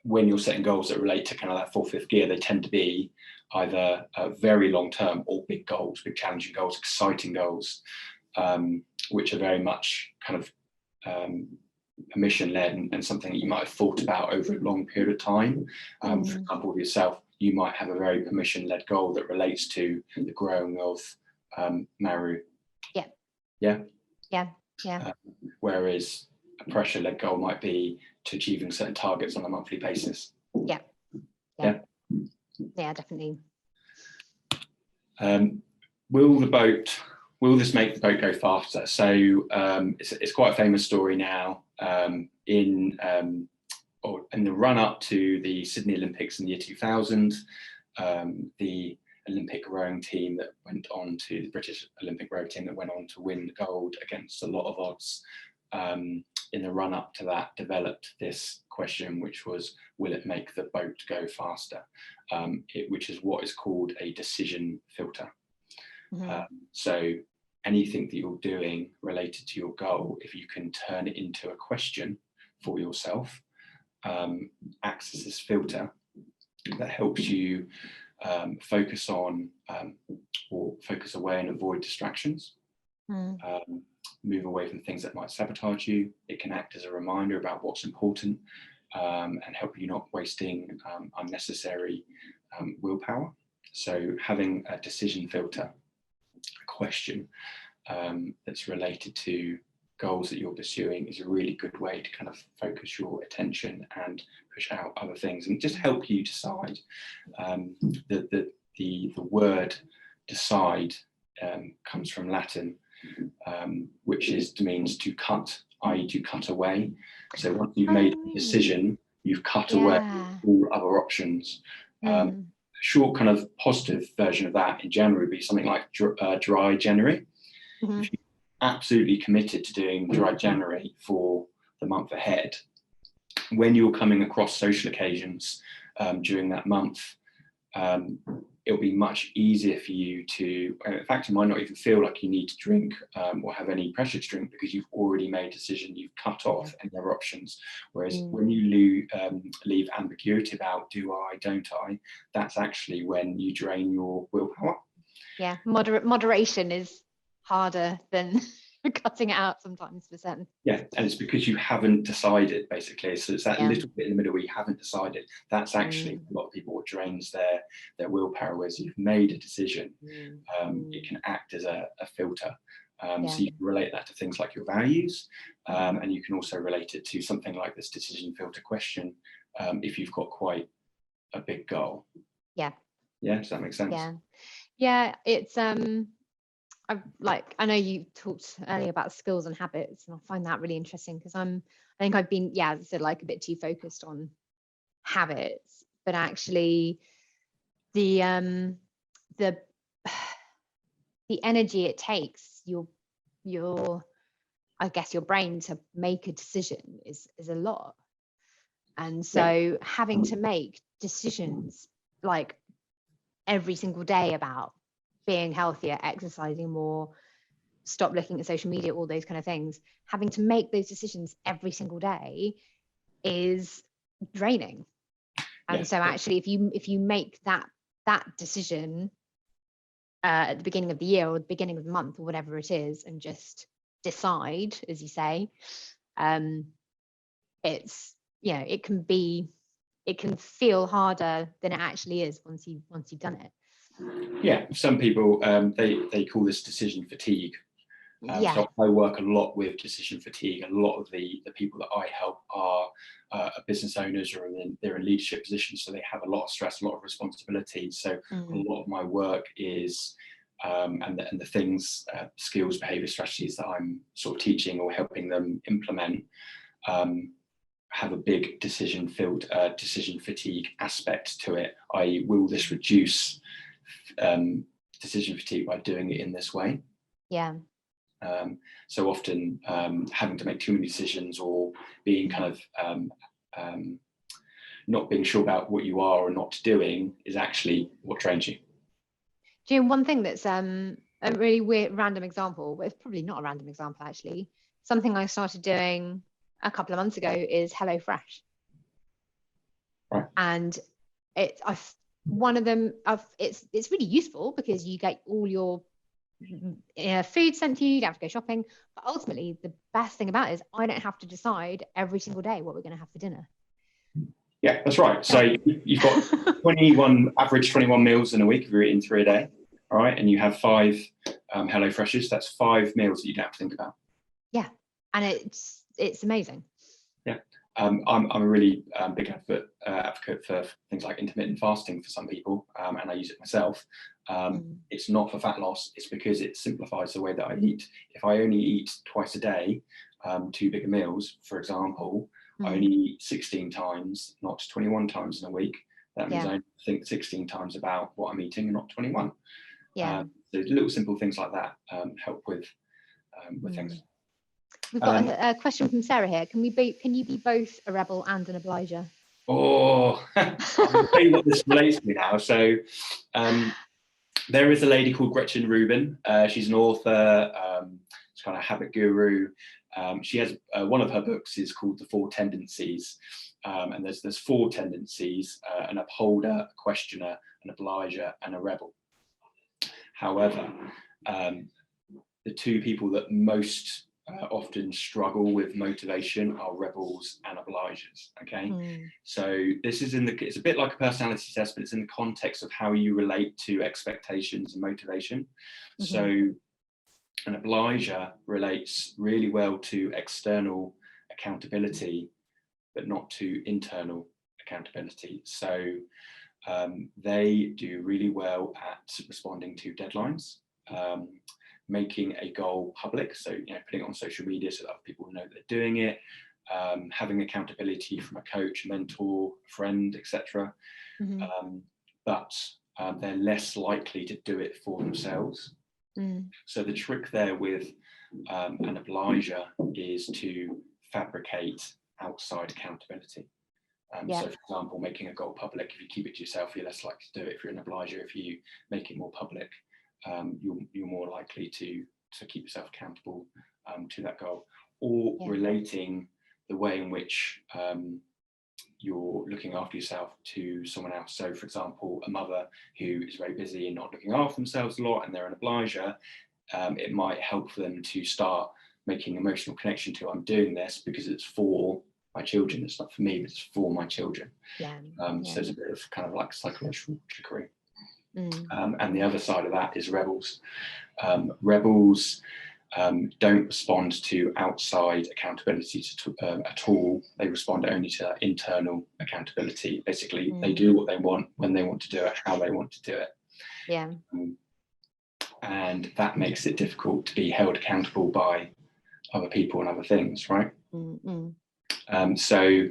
when you're setting goals that relate to kind of that 4th, 5th gear, they tend to be either very long term or big goals, big challenging goals, exciting goals, which are very much kind of permission led and something that you might have thought about over a long period of time. For example, with yourself, you might have a very permission led goal that relates to the growing of Maru. Whereas a pressure led goal might be to achieving certain targets on a monthly basis. Yeah, definitely. Will this make the boat go faster? So it's quite a famous story now. In the run up to the Sydney Olympics in the year 2000, the Olympic rowing team that went on to the British Olympic rowing team that went on to win gold against a lot of odds, in the run up to that, developed this question, which was, will it make the boat go faster? Which is what is called a decision filter. So anything that you're doing related to your goal, if you can turn it into a question for yourself, acts as this filter that helps you focus on or focus away and avoid distractions, move away from things that might sabotage you. It can act as a reminder about what's important, and help you not wasting unnecessary willpower. So having a decision filter, a question that's related to goals that you're pursuing, is a really good way to kind of focus your attention and push out other things and just help you decide. The word decide comes from Latin, which means to cut, i.e. to cut away. So once you've made a decision, you've cut away all other options. Short kind of positive version of that in January would be something like dry January. If you're absolutely committed to doing dry January for the month ahead, when you're coming across social occasions during that month, it'll be much easier for you to, in fact, you might not even feel like you need to drink or have any pressure to drink, because you've already made a decision, you've cut off any other options. Whereas when you leave ambiguity about do I, don't I, that's actually when you drain your willpower. Yeah, moderation is harder than cutting it out sometimes for certain. Yeah, and it's because you haven't decided, basically. So it's that Yeah. little bit in the middle where you haven't decided. That's actually a lot of people what drains their willpower. Whereas you've made a decision, it can act as a filter. So you can relate that to things like your values, and you can also relate it to something like this decision filter question if you've got quite a big goal. Yeah. Yeah, does that make sense? Yeah. Yeah, it's I know you talked earlier about skills and habits, and I find that really interesting because I think I've been, as I said, like a bit too focused on habits, but actually the energy it takes your I guess your brain to make a decision is a lot. And so having to make decisions like every single day about being healthier, exercising more, stop looking at social media, all those kind of things, having to make those decisions every single day is draining. And so actually if you make that decision at the beginning of the year or the beginning of the month or whatever it is, and just decide, as you say, it's it can feel harder than it actually is once you've done it. Yeah, some people they call this decision fatigue. So I work a lot with decision fatigue. A lot of the people that I help are business owners, or they're in leadership positions, so they have a lot of stress, a lot of responsibility. So a lot of my work is and the things, skills, behavior strategies that I'm sort of teaching or helping them implement have a big decision fatigue aspect to it. I.e., will this reduce decision fatigue by doing it in this way? Yeah. So often having to make too many decisions, or being kind of not being sure about what you are or not doing, is actually what drains you. Do you know one thing that's a really weird random example, but it's probably not a random example actually, something I started doing a couple of months ago is HelloFresh. Right. And it's really useful because you get all your food sent to you, you don't have to go shopping, but ultimately the best thing about it is I don't have to decide every single day what we're going to have for dinner. Yeah, that's right. So you've got average 21 meals in a week if you're eating 3 a day, all right, and you have 5 HelloFreshes. That's 5 meals that you don't have to think about. Yeah, and it's amazing. Yeah. I'm a really big advocate for things like intermittent fasting for some people, and I use it myself. It's not for fat loss, it's because it simplifies the way that I eat. If I only eat twice a day, 2 bigger meals, for example, I only eat 16 times, not 21 times in a week. That means I think 16 times about what I'm eating and not 21. So little simple things like that help with things. We've got a question from Sarah here. Can you be both a rebel and an obliger? Oh, I'll tell you what this relates to now. So there is a lady called Gretchen Rubin. She's an author, she's kind of a habit guru. She has one of her books is called The 4 Tendencies. And there's 4 tendencies: an upholder, a questioner, an obliger, and a rebel. However, the 2 people that most often struggle with motivation are rebels and obligers. Okay, so this is it's a bit like a personality test, but it's in the context of how you relate to expectations and motivation. So an obliger relates really well to external accountability, but not to internal accountability. So they do really well at responding to deadlines, making a goal public, so putting it on social media so that other people know they're doing it, having accountability from a coach, mentor, friend, etc. But they're less likely to do it for themselves. So the trick there with an obliger is to fabricate outside accountability. So, for example, making a goal public, if you keep it to yourself, you're less likely to do it. If you're an obliger, if you make it more public, you're more likely to keep yourself accountable to that goal. Or relating the way in which you're looking after yourself to someone else. So, for example, a mother who is very busy and not looking after themselves a lot, and they're an obliger, it might help for them to start making emotional connection to, I'm doing this because it's for my children. It's not for me, but it's for my children. So it's a bit of kind of like psychological trickery. And the other side of that is rebels. Rebels don't respond to outside accountability at all. They respond only to internal accountability. Basically, they do what they want, when they want to do it, how they want to do it. And that makes it difficult to be held accountable by other people and other things, right? So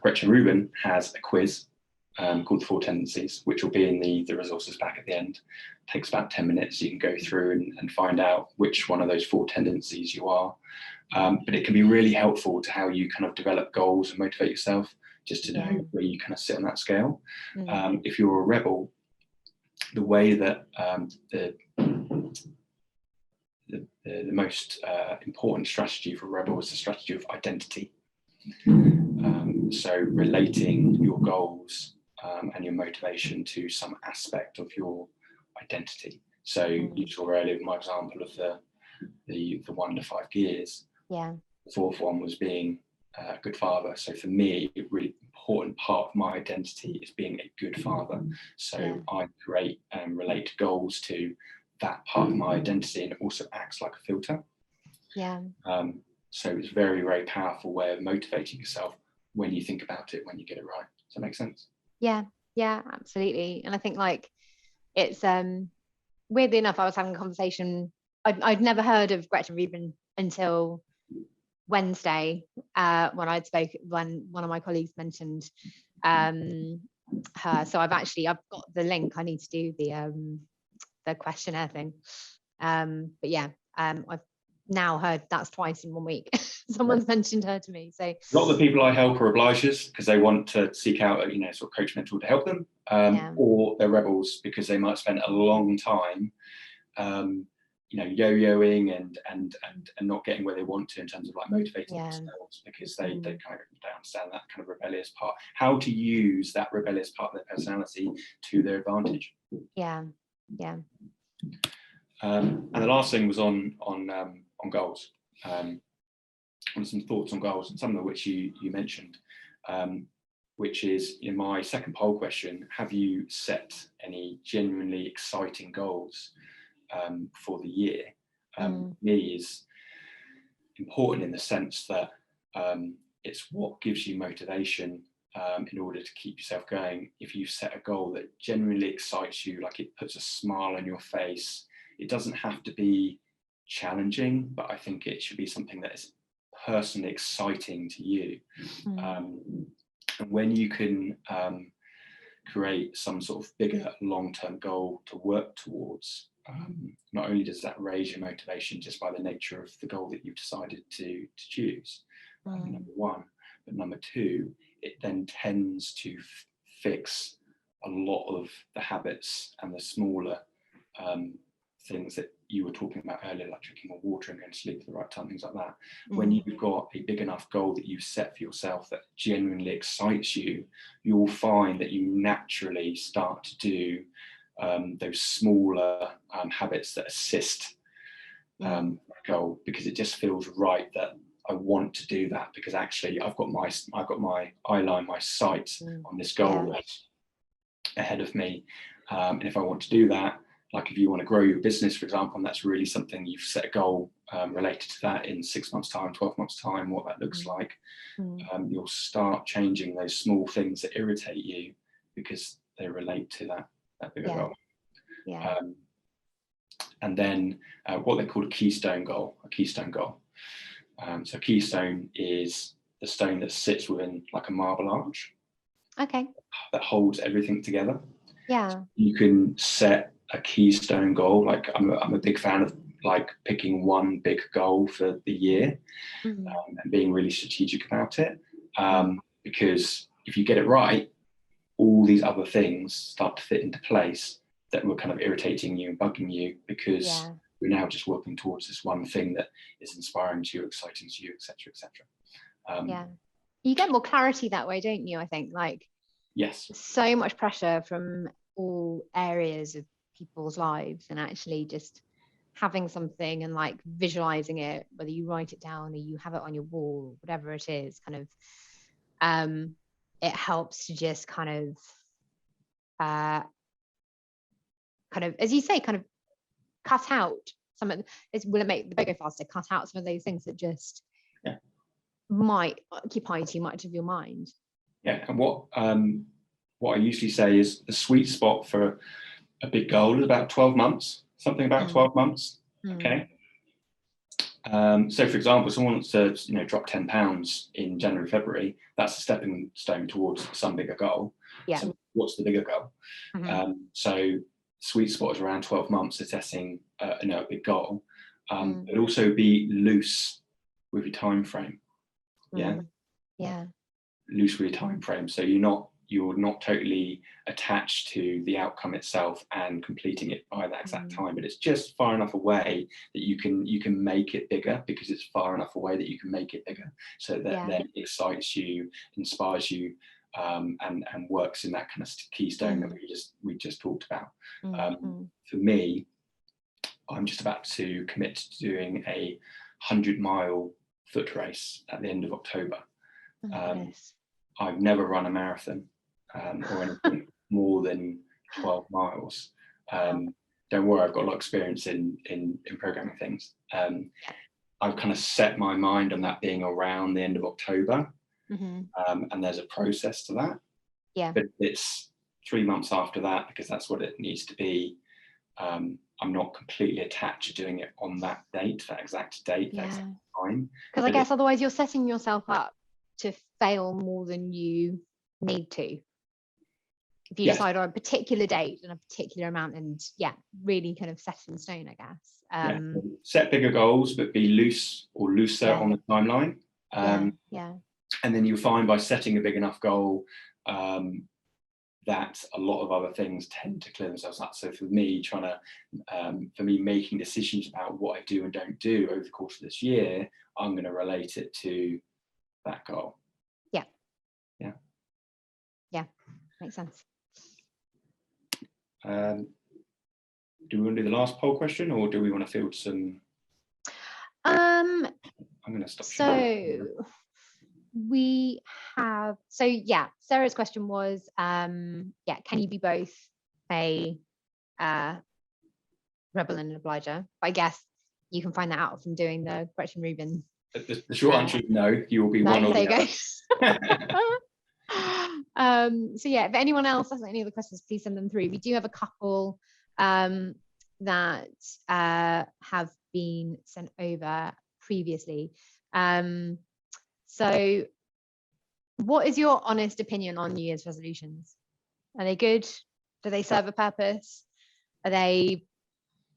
Gretchen Rubin has a quiz called the 4 Tendencies, which will be in the resources pack at the end. It takes about 10 minutes. You can go through and find out which one of those 4 tendencies you are. But it can be really helpful to how you kind of develop goals and motivate yourself, just to know where you kind of sit on that scale. If you're a rebel, the way that the most important strategy for a rebel is the strategy of identity. So relating your goals and your motivation to some aspect of your identity. So you saw earlier my example of the 1 to 5 gears. The 4th one was being a good father. So for me, a really important part of my identity is being a good father. So I create and relate goals to that part of my identity, and it also acts like a filter. So it's a very, very powerful way of motivating yourself when you think about it, when you get it right. Does that make sense? Yeah, absolutely. And I think like it's weirdly enough, I was having a conversation. I'd never heard of Gretchen Rubin until Wednesday, when one of my colleagues mentioned her. So I've got the link. I need to do the questionnaire thing. But yeah, I've now heard that's twice in 1 week. Someone's mentioned her to me. So a lot of the people I help are obligers because they want to seek out a sort of coach mentor to help them, or they're rebels because they might spend a long time yo-yoing and not getting where they want to in terms of like motivating themselves, because they kind of don't understand that kind of rebellious part, how to use that rebellious part of their personality to their advantage. And the last thing was on goals, and some thoughts on goals, and some of which you mentioned, which is in my second poll question: have you set any genuinely exciting goals for the year? Me is important in the sense that it's what gives you motivation in order to keep yourself going. If you set a goal that genuinely excites you, like it puts a smile on your face, it doesn't have to be challenging, but I think it should be something that is personally exciting to you. And when you can create some sort of bigger long-term goal to work towards, not only does that raise your motivation just by the nature of the goal that you've decided to choose, number one, but number two, it then tends to fix a lot of the habits and the smaller things that you were talking about earlier, like drinking more water and going to sleep at the right time, things like that. When you've got a big enough goal that you've set for yourself that genuinely excites you, you'll find that you naturally start to do those smaller habits that assist the goal, because it just feels right that I want to do that, because actually I've got my eye line, my sight on this goal that's ahead of me. And if I want to do that, like if you want to grow your business, for example, and that's really something you've set a goal related to that in 6 months time, 12 months time, what that looks like, you'll start changing those small things that irritate you because they relate to that bigger goal. And then what they call a keystone goal. So keystone is the stone that sits within like a marble arch. That holds everything together. So you can set a keystone goal. Like I'm a big fan of like picking one big goal for the year and being really strategic about it. because if you get it right, all these other things start to fit into place that were kind of irritating you and bugging you, because we're now just working towards this one thing that is inspiring to you, exciting to you, etc., etc. You get more clarity that way, don't you? I think, like, yes, so much pressure from all areas of people's lives, and actually just having something and like visualizing it, whether you write it down or you have it on your wall, whatever it is, kind of it helps to just kind of as you say, kind of cut out some of this. Will it make the day go faster? Cut out some of those things that just might occupy too much of your mind. And what I usually say is the sweet spot for a big goal is about 12 months, something about 12 months. Okay. So for example, someone wants to, drop 10 pounds in January, February, that's a stepping stone towards some bigger goal. So what's the bigger goal? So sweet spot is around 12 months assessing a big goal, but also be loose with your time frame. Loose with your time frame, so you're not totally attached to the outcome itself and completing it by that exact time, but it's just far enough away that you can make it bigger, because it's far enough away that you can make it bigger, so that then excites you, inspires you, and works in that kind of keystone that we just talked about. For me, I'm just about to commit to doing a 100-mile foot race at the end of October. I've never run a marathon or anything more than 12 miles. Don't worry, I've got a lot of experience in programming things. I've kind of set my mind on that being around the end of October, and there's a process to that. But it's 3 months after that, because that's what it needs to be. I'm not completely attached to doing it on that date, that exact date, that exact time. Because I guess otherwise you're setting yourself up to fail more than you need to. If you decide on a particular date and a particular amount, and really kind of set in stone, I guess. Set bigger goals, but be loose or looser on the timeline. And then you'll find by setting a big enough goal, that a lot of other things tend to clear themselves up. So for me, making decisions about what I do and don't do over the course of this year, I'm going to relate it to that goal. Makes sense. Do we want to do the last poll question, or do we want to field some? I'm going to stop. So we have. Sarah's question was, can you be both a rebel and an obliger? But I guess you can find that out from doing the Gretchen Rubin. The short answer is no. You will be one or the other. If anyone else has any other questions, please send them through. We do have a couple that have been sent over previously. So what is your honest opinion on New Year's resolutions? Are they good? Do they serve a purpose? Are they,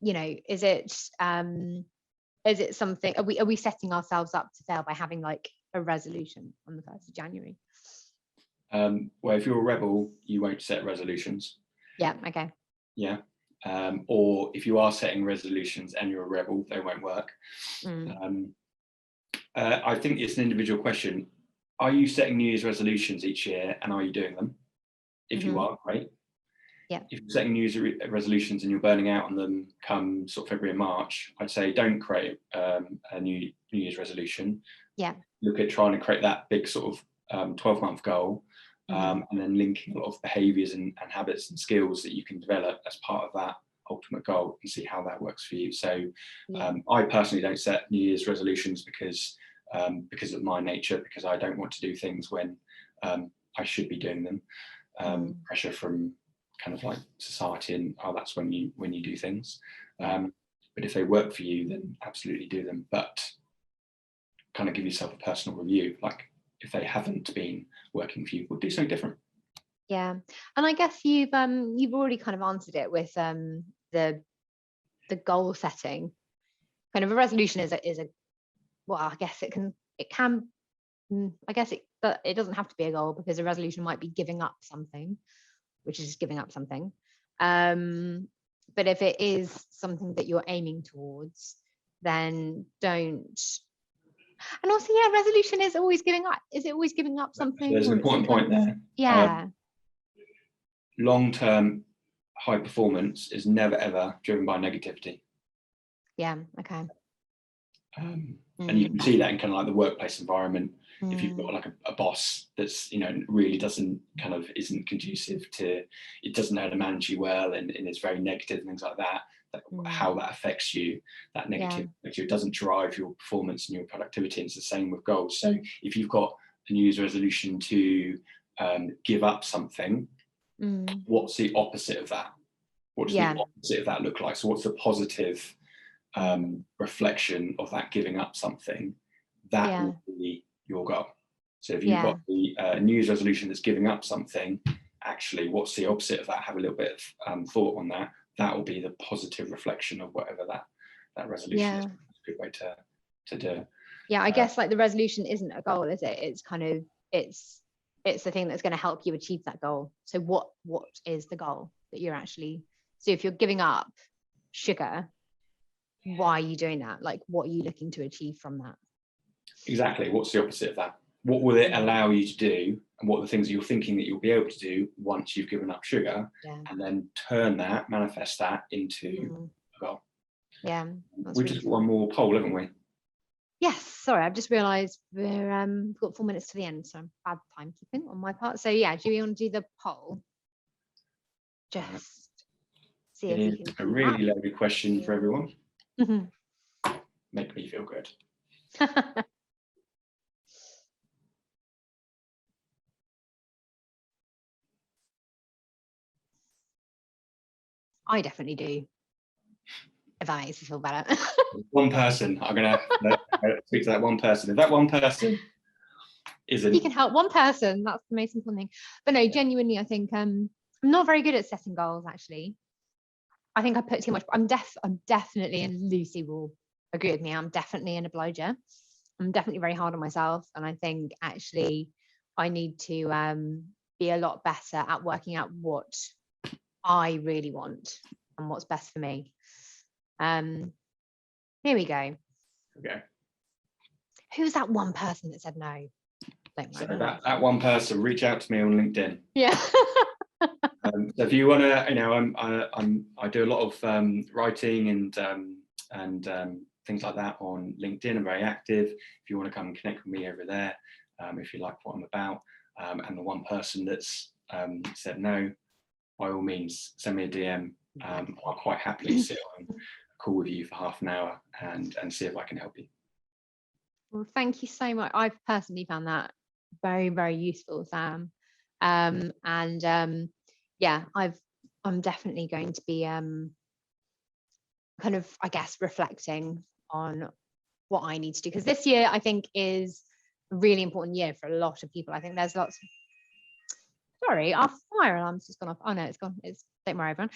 is it something, are we setting ourselves up to fail by having like a resolution on the 1st of January? Well, if you're a rebel, you won't set resolutions. Okay. Or if you are setting resolutions and you're a rebel, they won't work. I think it's an individual question. Are you setting New Year's resolutions each year, and are you doing them? If you are, great. If you're setting New Year's resolutions and you're burning out on them come sort of February and March, I'd say don't create a New Year's resolution. Look at trying to create that big sort of 12-month goal, and then linking a lot of behaviours and habits and skills that you can develop as part of that ultimate goal, and see how that works for you. So I personally don't set New Year's resolutions because of my nature, because I don't want to do things when I should be doing them. Pressure from kind of like society, and that's when you do things. But if they work for you, then absolutely do them. But kind of give yourself a personal review, like if they haven't been working for you, we'll do something different. And I guess you've already kind of answered it with the goal setting. Kind of a resolution is a well, I guess it can I guess But it doesn't have to be a goal, because a resolution might be giving up something, which is just giving up something. But if it is something that you're aiming towards, then don't. And also, yeah, resolution is always giving up. Is it always giving up something? There's an important point there. Yeah. Long-term high performance is never ever driven by negativity. Yeah. Okay. And you can see that in kind of like the workplace environment. If you've got like a boss that's, you know, really doesn't kind of isn't conducive to, it doesn't know how to manage you well, and is very negative and things like that, how that affects you, that negative, it doesn't drive your performance and your productivity. And it's the same with goals. So if you've got a New Year's resolution to give up something, what's the opposite of that? What does the opposite of that look like? So what's the positive reflection of that giving up something? That will be your goal. So if you've got the New Year's resolution that's giving up something, actually what's the opposite of that? Have a little bit of thought on that. That will be the positive reflection of whatever that resolution is. It's a good way to do it. Yeah, I guess like the resolution isn't a goal, is it? It's kind of, it's the thing that's going to help you achieve that goal. So what is the goal that you're actually, so if you're giving up sugar, why are you doing that? Like, what are you looking to achieve from that? Exactly. What's the opposite of that? What will it allow you to do, and what are the things that you're thinking that you'll be able to do once you've given up sugar, and then manifest that into a goal. Yeah. We've just got one more poll, haven't we? Yes. Sorry, I've just realised we've got 4 minutes to the end, so bad timekeeping on my part. So yeah, do we want to do the poll? Just see if you can. A really lovely question for everyone. Make me feel good. I definitely do. If that makes you feel better. One person. I'm gonna speak to that one person. If that one person isn't, you can help one person. That's the most important thing. But no, genuinely, I think I'm not very good at setting goals. Actually, I think I put too much. I'm definitely, and Lucy will agree with me, I'm definitely an obliger. I'm definitely very hard on myself, and I think actually I need to be a lot better at working out what I really want and what's best for me. Here we go. Okay. Who's that one person that said no? So that one person, reach out to me on LinkedIn. Yeah. So if you want to, you know, I do a lot of writing and things like that on LinkedIn. I'm very active. If you want to come and connect with me over there, if you like what I'm about, and the one person that's said no, by all means, send me a DM. I'll quite happily sit on a call with you for half an hour and see if I can help you. Well, thank you so much. I've personally found that very, very useful, Sam. Yeah, I'm definitely going to be kind of, I guess, reflecting on what I need to do, because this year I think is a really important year for a lot of people. I think there's lots. Sorry, our fire alarm's just gone off. Oh no, it's gone. Don't worry, everyone.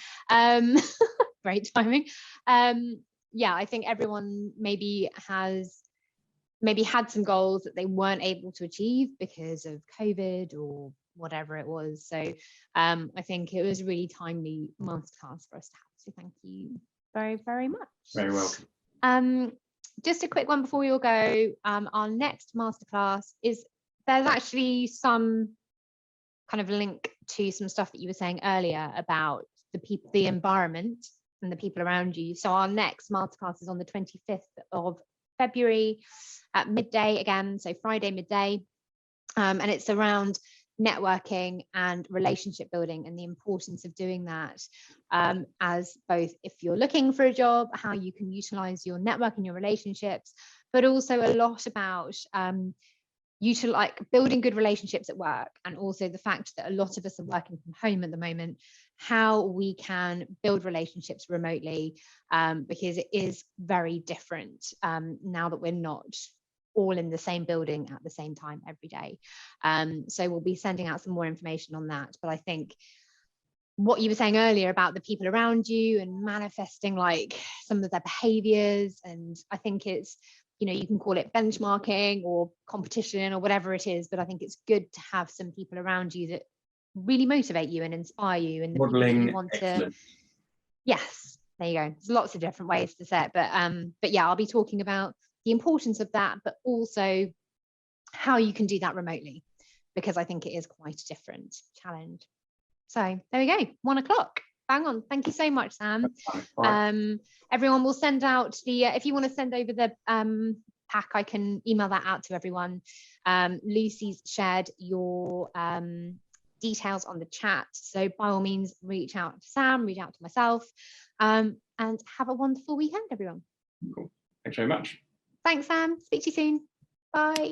Great timing. Yeah, I think everyone maybe had some goals that they weren't able to achieve because of COVID or whatever it was. So I think it was a really timely masterclass for us to have. So thank you very, very much. Very welcome. Just a quick one before we all go. Our next masterclass there's actually some kind of link to some stuff that you were saying earlier about the people, the environment and the people around you. So our next masterclass is on the 25th of February at midday again, so Friday midday, and it's around networking and relationship building and the importance of doing that, as both if you're looking for a job, how you can utilize your network and your relationships, but also a lot about building good relationships at work, and also the fact that a lot of us are working from home at the moment, how we can build relationships remotely, because it is very different now that we're not all in the same building at the same time every day. So we'll be sending out some more information on that. But I think what you were saying earlier about the people around you and manifesting like some of their behaviors, and I think it's you know, you can call it benchmarking or competition or whatever it is, but I think it's good to have some people around you that really motivate you and inspire you, and the people that you Modeling want excellence. to. Yes, there you go. There's lots of different ways to say it, but yeah, I'll be talking about the importance of that, but also how you can do that remotely, because I think it is quite a different challenge. So there we go, 1 o'clock. Bang on. Thank you so much, Sam. Everyone will send out the, if you want to send over the pack, I can email that out to everyone. Lucy's shared your details on the chat. So by all means, reach out to Sam, reach out to myself, and have a wonderful weekend, everyone. Cool. Thanks very much. Thanks, Sam. Speak to you soon. Bye.